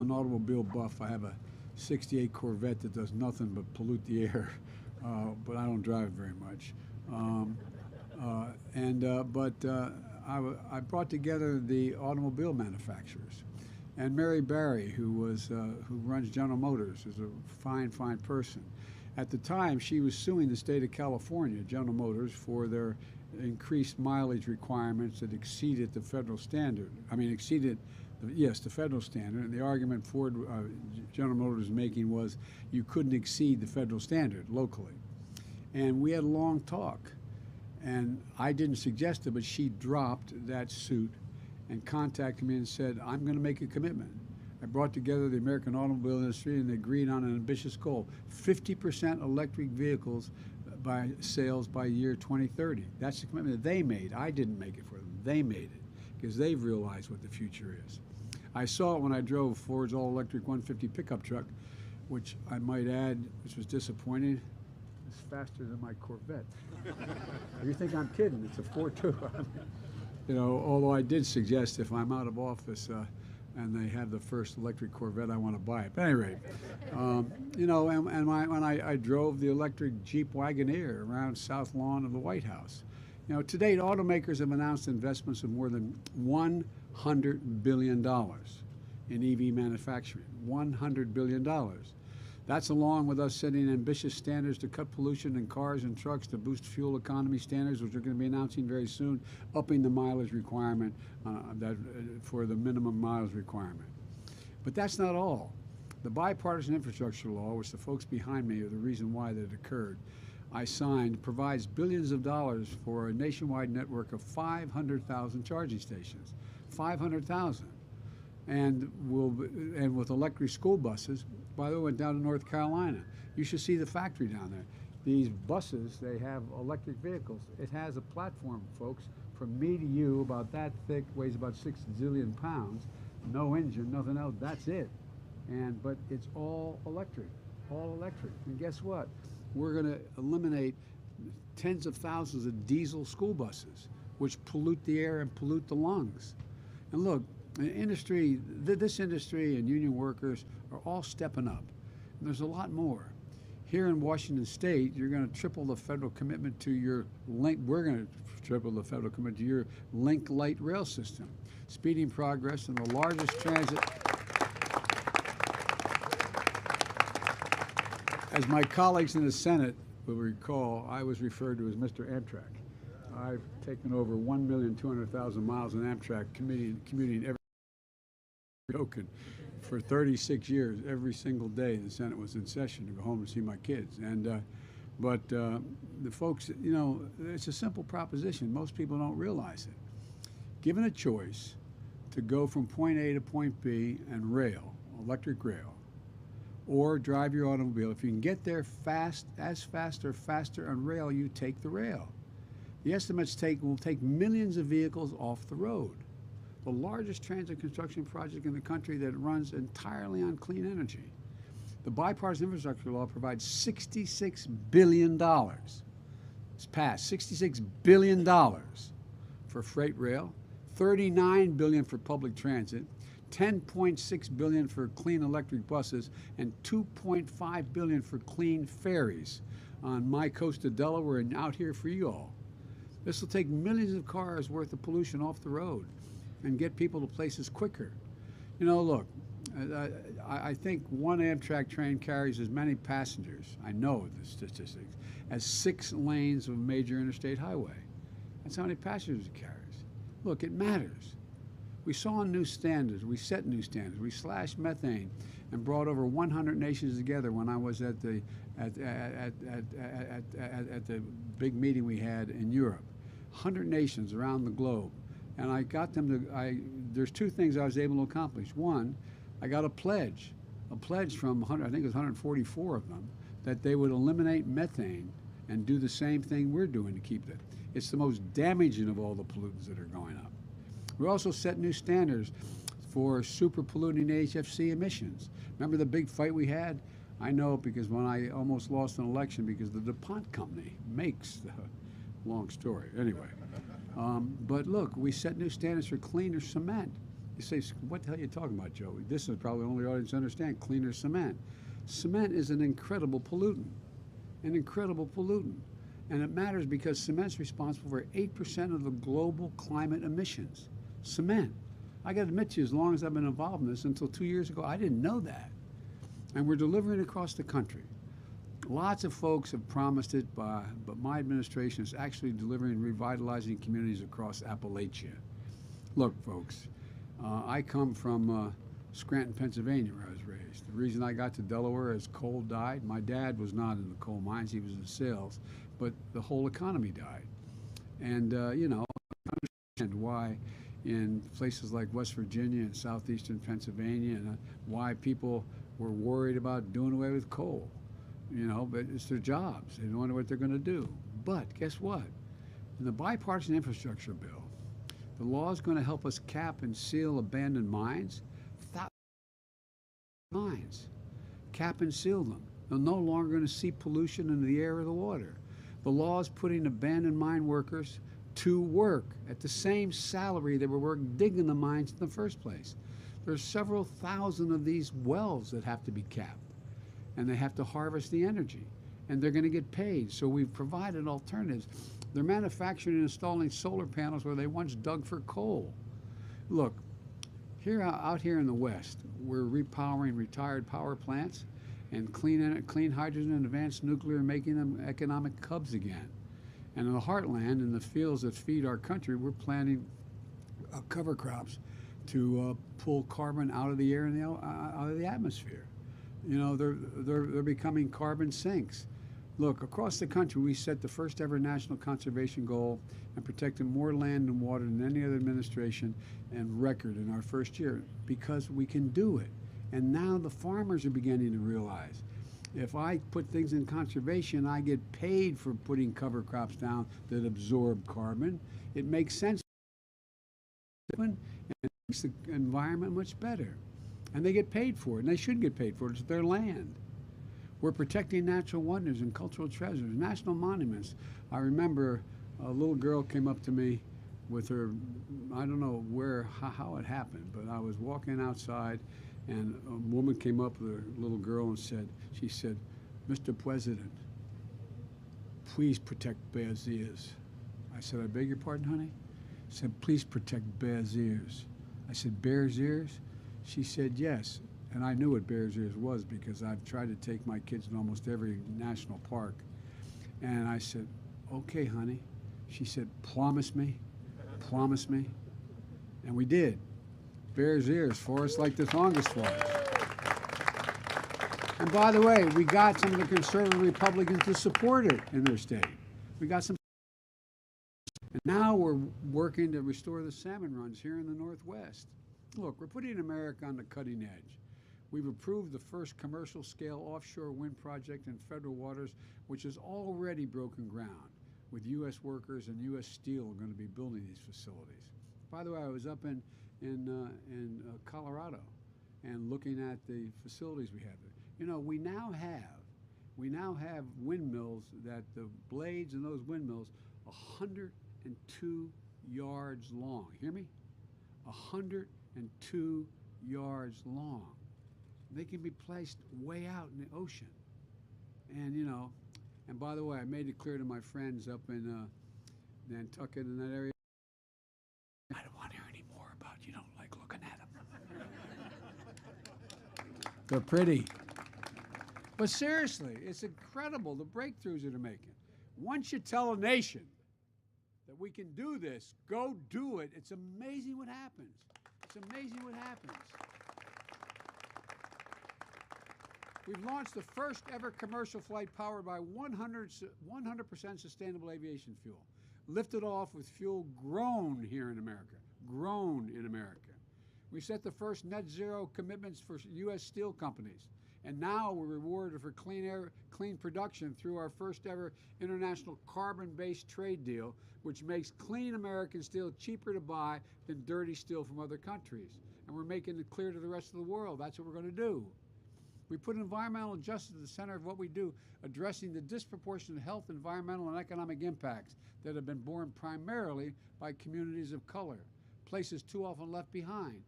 an automobile buff. I have a 68 Corvette that does nothing but pollute the air, but I don't drive very much. I brought together the automobile manufacturers. And Mary Barry, who runs General Motors, is a fine person. At the time, she was suing the state of California, General Motors, for their increased mileage requirements that exceeded the federal standard. The federal standard. And the argument Ford, General Motors was making was you couldn't exceed the federal standard locally. And we had a long talk. And I didn't suggest it, but she dropped that suit and contacted me and said, I'm going to make a commitment. I brought together the American automobile industry and they agreed on an ambitious goal, 50% electric vehicles by sales by year 2030. That's the commitment that they made. I didn't make it for them. They made it because they've realized what the future is. I saw it when I drove Ford's all-electric 150 pickup truck, which I might add, which was disappointing. It's faster than my Corvette. You think I'm kidding? It's a 4.2. You know, although I did suggest if I'm out of office and they have the first electric Corvette, I want to buy it. But at any rate, you know, when I drove the electric Jeep Wagoneer around South Lawn of the White House. You know, to date, automakers have announced investments of more than $100 billion in EV manufacturing. $100 billion. That's along with us setting ambitious standards to cut pollution in cars and trucks, to boost fuel economy standards, which we're going to be announcing very soon, upping the mileage requirement for the minimum mileage requirement. But that's not all. The bipartisan infrastructure law, which the folks behind me are the reason why that occurred, I signed, provides billions of dollars for a nationwide network of 500,000 charging stations. 500,000. And with electric school buses. By the way, went down to North Carolina. You should see the factory down there. These buses, they have electric vehicles. It has a platform, folks, from me to you, about that thick, weighs about 6 zillion pounds. No engine, nothing else. That's it. But it's all electric, all electric. And guess what? We're going to eliminate tens of thousands of diesel school buses, which pollute the air and pollute the lungs. And look, industry, this industry and union workers are all stepping up. And there's a lot more. Here in Washington State, you're going to triple the federal commitment to your link. We're going to triple the federal commitment to your link light rail system, speeding progress in the largest transit. As my colleagues in the Senate will recall, I was referred to as Mr. Amtrak. I've taken over 1,200,000 miles in Amtrak, commuting every token for 36 years. Every single day the Senate was in session to go home and see my kids. But the folks, you know, it's a simple proposition. Most people don't realize it. Given a choice to go from point A to point B and rail, electric rail, or drive your automobile, if you can get there fast or faster on rail, you take the rail. The estimates will take millions of vehicles off the road. The largest transit construction project in the country that runs entirely on clean energy. The bipartisan infrastructure law provides $66 billion. It's passed, $66 billion for freight rail, $39 billion for public transit, $10.6 billion for clean electric buses, and $2.5 billion for clean ferries on my coast of Delaware and out here for you all. This will take millions of cars worth of pollution off the road and get people to places quicker. You know, look, I think one Amtrak train carries as many passengers, I know the statistics, as 6 lanes of a major interstate highway. That's how many passengers it carries. Look, it matters. We saw new standards, we set new standards, we slashed methane and brought over 100 nations together when I was at the big meeting we had in Europe. 100 nations around the globe. And I got them to, there's 2 things I was able to accomplish. One, I got a pledge from, I think it was 144 of them, that they would eliminate methane and do the same thing we're doing to keep it. It's the most damaging of all the pollutants that are going up. We also set new standards for super polluting HFC emissions. Remember the big fight we had? I know it because when I almost lost an election because the DuPont company makes the long story. Anyway, but look, we set new standards for cleaner cement. You say, what the hell are you talking about, Joe? This is probably the only audience to understand. Cleaner cement. Cement is an incredible pollutant, an incredible pollutant. And it matters because cement's responsible for 8% of the global climate emissions. Cement. I got to admit to you, as long as I've been involved in this, until 2 years ago, I didn't know that. And we're delivering across the country. Lots of folks have promised it, but my administration is actually delivering revitalizing communities across Appalachia. Look, folks, I come from Scranton, Pennsylvania, where I was raised. The reason I got to Delaware is coal died. My dad was not in the coal mines, he was in sales, but the whole economy died. And, you know, I understand why in places like West Virginia and southeastern Pennsylvania, and why people were worried about doing away with coal. You know, but it's their jobs. They don't know what they're going to do. But guess what? In the bipartisan infrastructure bill, the law is going to help us cap and seal abandoned mines. Mines. Cap and seal them. They're no longer going to see pollution into the air or the water. The law is putting abandoned mine workers to work at the same salary they were working digging the mines in the first place. There's several thousand of these wells that have to be capped, and they have to harvest the energy, and they're going to get paid. So we've provided alternatives. They're manufacturing and installing solar panels where they once dug for coal. Look, out here in the West, we're repowering retired power plants and clean hydrogen and advanced nuclear, making them economic hubs again. And in the heartland, in the fields that feed our country, we're planting cover crops to pull carbon out of the air and out of the atmosphere. You know, they're becoming carbon sinks. Look, across the country, we set the first ever national conservation goal and protected more land and water than any other administration and record in our first year because we can do it. And now the farmers are beginning to realize if I put things in conservation, I get paid for putting cover crops down that absorb carbon. It makes sense and it makes the environment much better. And they get paid for it, and they should get paid for it. It's their land. We're protecting natural wonders and cultural treasures, national monuments. I remember a little girl came up to me with her, I don't know how it happened, but I was walking outside, and a woman came up with a little girl and she said, "Mr. President, please protect Bears Ears." I said, "I beg your pardon, honey?" She said, "Please protect Bears Ears." I said, "Bears Ears?" She said, "Yes." And I knew what Bears Ears was because I've tried to take my kids in almost every national park. And I said, "Okay, honey." She said, "Promise me, promise me." And we did. Bears Ears, forests like the Tongass forest. And by the way, we got some of the conservative Republicans to support it in their state. We got some. And now we're working to restore the salmon runs here in the Northwest. Look, we're putting America on the cutting edge. We've approved the first commercial-scale offshore wind project in federal waters, which has already broken ground, with U.S. workers and U.S. Steel going to be building these facilities. By the way, I was up in Colorado and looking at the facilities we have there. You know, we now have windmills that the blades in those windmills 102 yards long. Hear me? 102 yards long. They can be placed way out in the ocean. And, you know, and by the way, I made it clear to my friends up in Nantucket and that area, I don't want to hear any more about you don't like looking at them. They're pretty. But seriously, it's incredible the breakthroughs that are making. Once you tell a nation that we can do this, go do it. It's amazing what happens. It's amazing what happens. We've launched the first ever commercial flight powered by 100% sustainable aviation fuel. Lifted off with fuel grown here in America. Grown in America. We set the first net zero commitments for U.S. steel companies. And now we're rewarded for clean production through our first ever international carbon-based trade deal, which makes clean American steel cheaper to buy than dirty steel from other countries. And we're making it clear to the rest of the world that's what we're going to do. We put environmental justice at the center of what we do, addressing the disproportionate health, environmental, and economic impacts that have been borne primarily by communities of color, places too often left behind.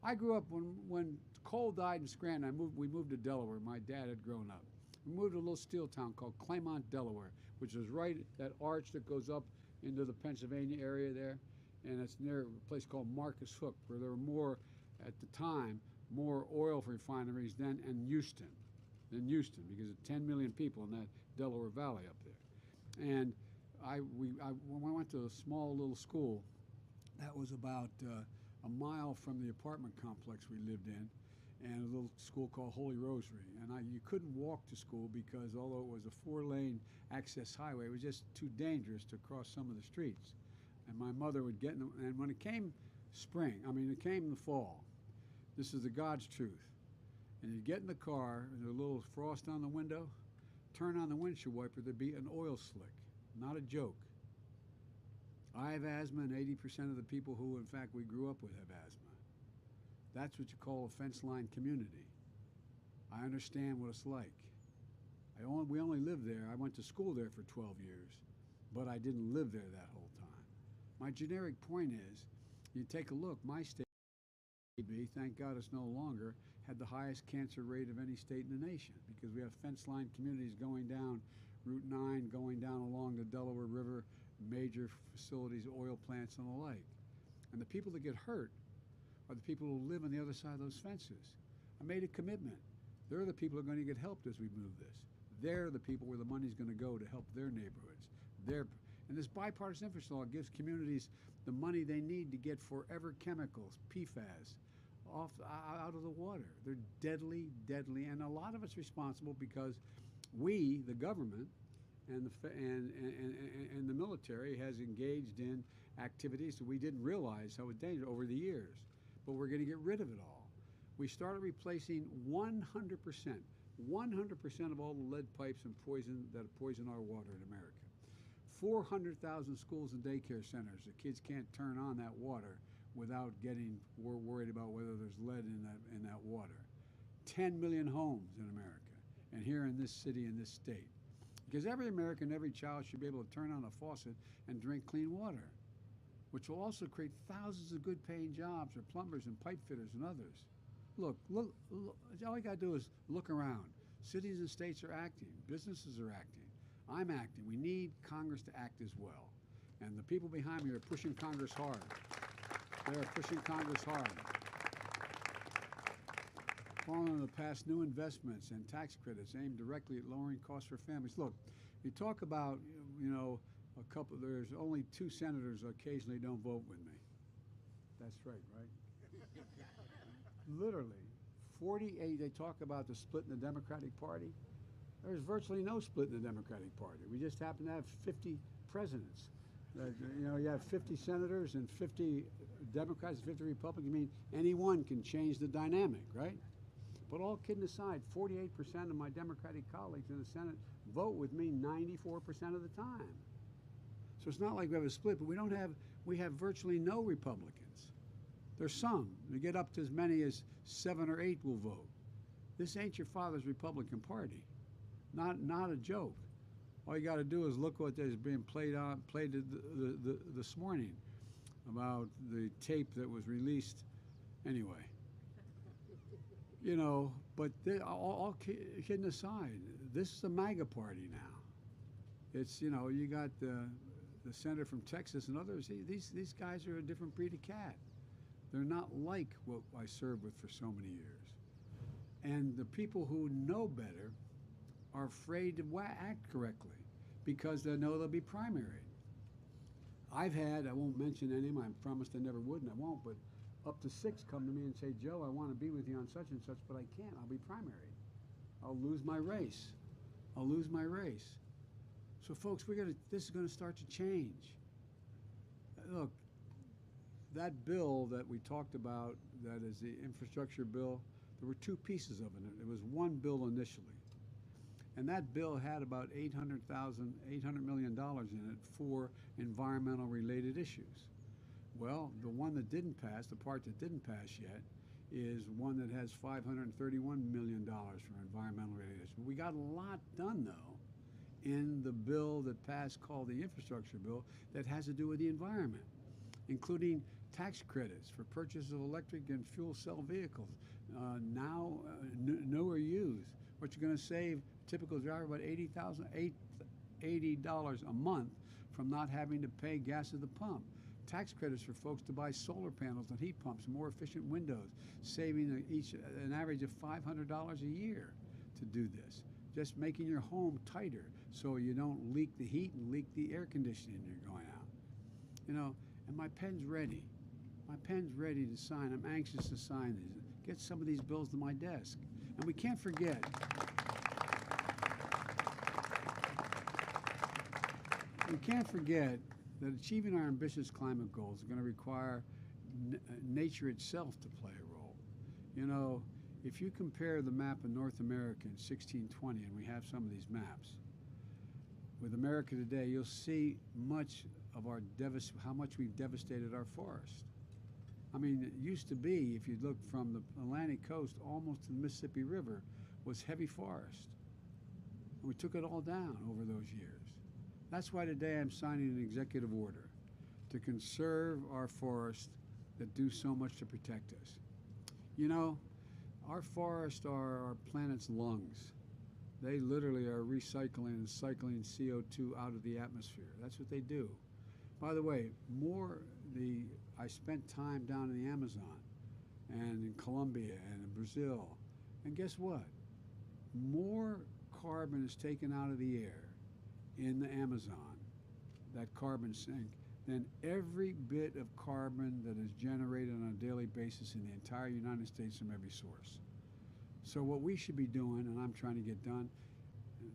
I grew up when Cole died in Scranton. We moved to Delaware. My dad had grown up. We moved to a little steel town called Claymont, Delaware, which is right that arch that goes up into the Pennsylvania area there, and it's near a place called Marcus Hook, where there were more, at the time, more oil refineries than Houston, because of 10 million people in that Delaware Valley up there. And when I went to a small little school that was about a mile from the apartment complex we lived in, and a little school called Holy Rosary. And you couldn't walk to school because although it was a 4-lane access highway, it was just too dangerous to cross some of the streets. And my mother would get in and when it came it came the fall, this is the God's truth. And you'd get in the car, and there's a little frost on the window, turn on the windshield wiper, there'd be an oil slick. Not a joke. I have asthma, and 80% of the people who, in fact, we grew up with have asthma. That's what you call a fence line community. I understand what it's like. We only lived there. I went to school there for 12 years, but I didn't live there that whole time. My generic point is, you take a look, my state, thank God it's no longer, had the highest cancer rate of any state in the nation because we have fence line communities going down Route 9, going down along the Delaware River, major facilities, oil plants and the like. And the people that get hurt are the people who live on the other side of those fences. I made a commitment. They're the people who are going to get helped as we move this. They're the people where the money's going to go to help their neighborhoods. And this bipartisan infrastructure law gives communities the money they need to get forever chemicals, PFAS, out of the water. They're deadly, deadly, and a lot of it's responsible because we, the government, and the military has engaged in activities that we didn't realize how dangerous over the years. But we're going to get rid of it all. We started replacing 100% of all the lead pipes and poison that poison our water in America. 400,000 schools and daycare centers. The kids can't turn on that water without getting worried about whether there's lead in that water. 10 million homes in America, and here in this city, in this state. Because every American, every child should be able to turn on a faucet and drink clean water, which will also create thousands of good paying jobs for plumbers and pipe fitters and others. Look, all you got to do is look around. Cities and states are acting. Businesses are acting. I'm acting. We need Congress to act as well. And the people behind me are pushing Congress hard. They are pushing Congress hard. Following to pass new investments and tax credits aimed directly at lowering costs for families. Look, you talk about, there's only 2 senators occasionally don't vote with me. That's right? Literally, 48, they talk about the split in the Democratic Party. There's virtually no split in the Democratic Party. We just happen to have 50 presidents. You have 50 senators and 50 Democrats and 50 Republicans. I mean, any one can change the dynamic, right? But all kidding aside, 48% of my Democratic colleagues in the Senate vote with me 94% of the time. So it's not like we have a split, but we have virtually no Republicans. There's some. We get up to as many as 7 or 8 will vote. This ain't your father's Republican Party. Not a joke. All you got to do is look what is being played this morning about the tape that was released. Anyway, but all kidding aside, this is a MAGA party now. It's you got the senator from Texas and others. These guys are a different breed of cat. They're not like what I served with for so many years. And the people who know better are afraid to act correctly because they know they'll be primaried. I won't mention any of them, I promised I never would and I won't, but up to 6 come to me and say, Joe, I want to be with you on such and such, but I can't, I'll be primaried. I'll lose my race. So folks, this is going to start to change. Look, that bill that we talked about, that is the infrastructure bill, there were 2 pieces of it. It was one bill initially. And that bill had about $800 million in it for environmental related issues. Well, the one that didn't pass, the part that didn't pass yet, is one that has $531 million for environmental related issues. We got a lot done, though, in the bill that passed called the infrastructure bill that has to do with the environment, including Tax credits for purchase of electric and fuel cell vehicles, now new or used, which are going to save a typical driver about $80 a month from not having to pay gas at the pump. Tax credits for folks to buy solar panels and heat pumps and more efficient windows, saving each an average of $500 a year to do this. Just making your home tighter so you don't leak the heat and leak the air conditioning you're going out. You know, and my pen's ready. My pen's ready to sign. I'm anxious to sign these. Get some of these bills to my desk. And we can't forget, that achieving our ambitious climate goals is going to require nature itself to play a role. You know, if you compare the map of North America in 1620, and we have some of these maps, with America today, you'll see much of how much we've devastated our forest. I mean, it used to be, if you look from the Atlantic coast almost to the Mississippi River, was heavy forest. And we took it all down over those years. That's why today I'm signing an executive order to conserve our forests that do so much to protect us. You know, our forests are our planet's lungs. They literally are recycling and cycling CO2 out of the atmosphere. That's what they do. By the way, I spent time down in the Amazon and in Colombia and in Brazil, and guess what? More carbon is taken out of the air in the Amazon, that carbon sink, than every bit of carbon that is generated on a daily basis in the entire United States from every source. So what we should be doing, and I'm trying to get done,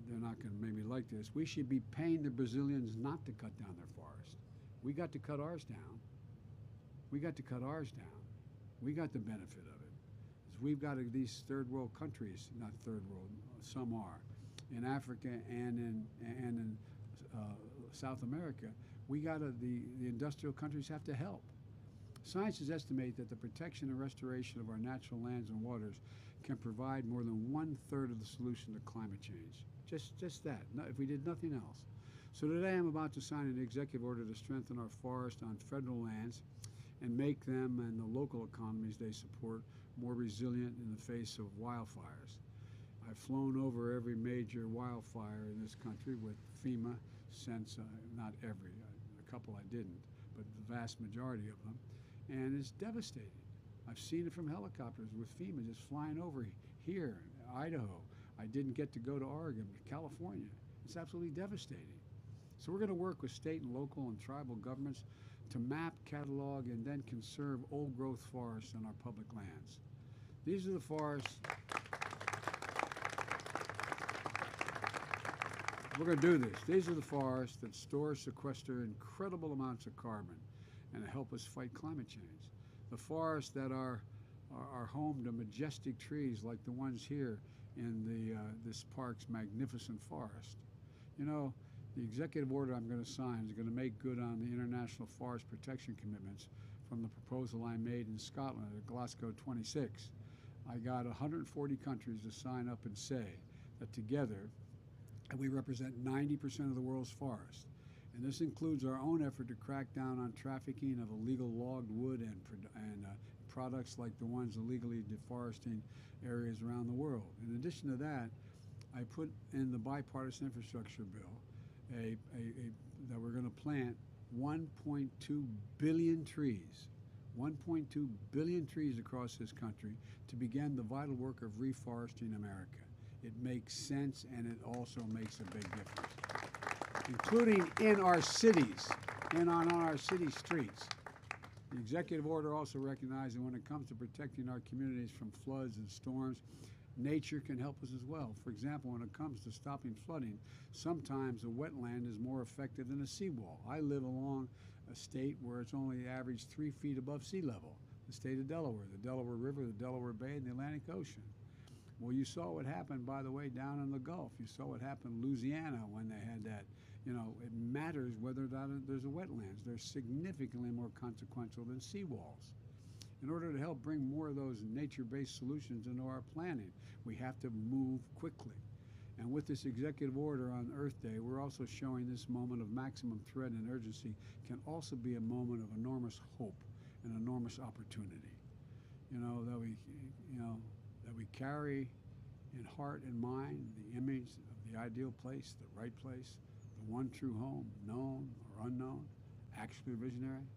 they're not going to make me like this, we should be paying the Brazilians not to cut down their forest. We got to cut ours down. We got to cut ours down. We got the benefit of it. We've got these third world countries, not third world, some are, in Africa and in South America. We got the industrial countries have to help. Scientists estimate that the protection and restoration of our natural lands and waters can provide more than 1/3 of the solution to climate change. Just that, if we did nothing else. So today I'm about to sign an executive order to strengthen our forests on federal lands and make them and the local economies they support more resilient in the face of wildfires. I've flown over every major wildfire in this country with FEMA since, not every, a couple I didn't, but the vast majority of them, and it's devastating. I've seen it from helicopters with FEMA just flying over here, Idaho. I didn't get to go to Oregon, but California. It's absolutely devastating. So we're going to work with state and local and tribal governments to map, catalog, and then conserve old-growth forests on our public lands. These are the forests. We're going to do this. These are the forests that store, sequester incredible amounts of carbon and help us fight climate change. The forests that are home to majestic trees like the ones here in this park's magnificent forest. You know, the executive order I'm going to sign is going to make good on the international forest protection commitments from the proposal I made in Scotland at Glasgow 26. I got 140 countries to sign up and say that together we represent 90% of the world's forests. And this includes our own effort to crack down on trafficking of illegal logged wood and products like the ones illegally deforesting areas around the world. In addition to that, I put in the bipartisan infrastructure bill that we're going to plant 1.2 billion trees, 1.2 billion trees across this country to begin the vital work of reforesting America. It makes sense, and it also makes a big difference, including in our cities and on our city streets. The executive order also recognizes that when it comes to protecting our communities from floods and storms, nature can help us as well. For example, when it comes to stopping flooding, sometimes a wetland is more effective than a seawall. I live along a state where it's only average 3 feet above sea level, the state of Delaware, the Delaware River, the Delaware Bay, and the Atlantic Ocean. Well, you saw what happened, by the way, down in the Gulf. You saw what happened in Louisiana when they had that. You know, it matters whether or not there's a wetlands. They're significantly more consequential than seawalls. In order to help bring more of those nature-based solutions into our planning, we have to move quickly. And with this executive order on Earth Day, we're also showing this moment of maximum threat and urgency can also be a moment of enormous hope an enormous opportunity. You know, that we carry in heart and mind the image of the ideal place, the right place, the one true home, known or unknown, actually visionary.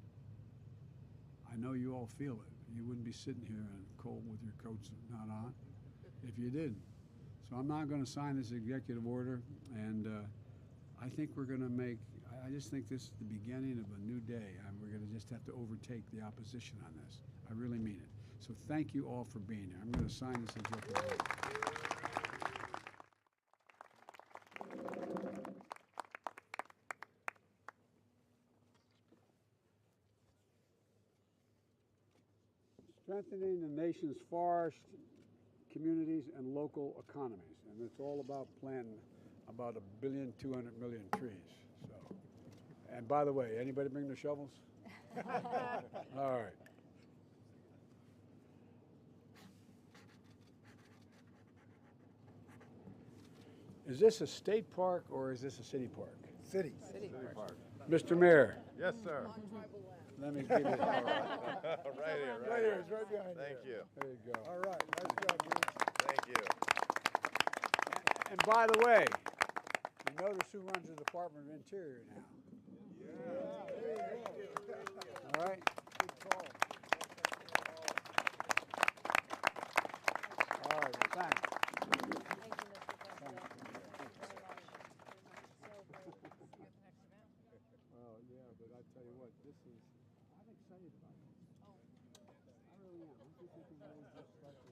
I know you all feel it. You wouldn't be sitting here in cold with your coats not on if you didn't. So I'm not going to sign this executive order, and I think we're going to make, I just think this is the beginning of a new day. We're going to just have to overtake the opposition on this. I really mean it. So thank you all for being here. I'm going to sign this executive order. Strengthening the nation's forest, communities, and local economies. And it's all about planting about 1,200,000,000 trees. So, and by the way, anybody bring their shovels? All right. Is this a state park or is this a city park? City. City park. Mr. Mayor. Yes, sir. Let me give you. Right here, Right here, it's right behind you. Thank you. There you go. All right, nice job, Bruce. Thank you. And by the way, you notice who runs the Department of Interior now. All right. Good call. All right. Well, thanks. Thank you, Mr. President. Well, yeah, but I tell you what, I'm excited about this. I really am. I think we can really just start to